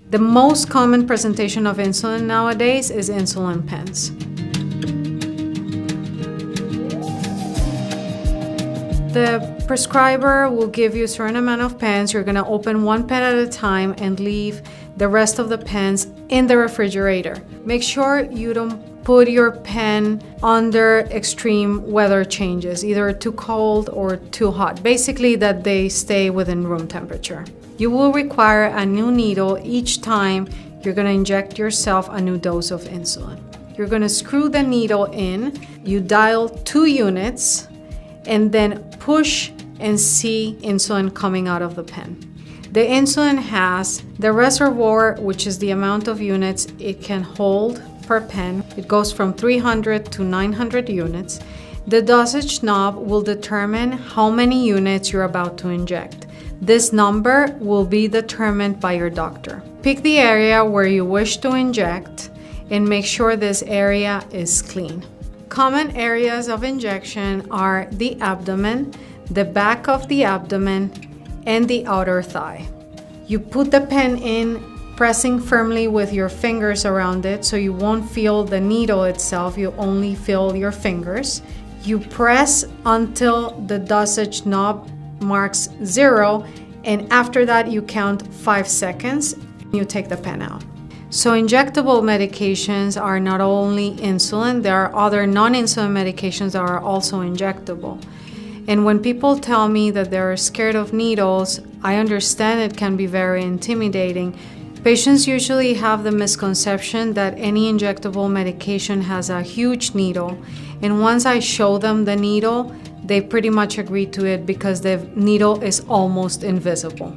The most common presentation of insulin nowadays is insulin pens. The prescriber will give you a certain amount of pens. You're going to open one pen at a time and leave the rest of the pens in the refrigerator. Make sure you don't put your pen under extreme weather changes, either too cold or too hot. Basically, that they stay within room temperature. You will require a new needle each time you're going to inject yourself a new dose of insulin. You're going to screw the needle in, you dial 2 units, and then push and see insulin coming out of the pen. The insulin has the reservoir, which is the amount of units it can hold per pen. It goes from 300 to 900 units. The dosage knob will determine how many units you're about to inject. This number will be determined by your doctor. Pick the area where you wish to inject and make sure this area is clean. Common areas of injection are the abdomen, the back of the abdomen, and the outer thigh. You put the pen in, pressing firmly with your fingers around it so you won't feel the needle itself, you only feel your fingers. You press until the dosage knob marks 0, and after that you count 5 seconds, you take the pen out. So injectable medications are not only insulin, there are other non-insulin medications that are also injectable. And when people tell me that they're scared of needles, I understand it can be very intimidating. Patients usually have the misconception that any injectable medication has a huge needle, and once I show them the needle, they pretty much agree to it because the needle is almost invisible.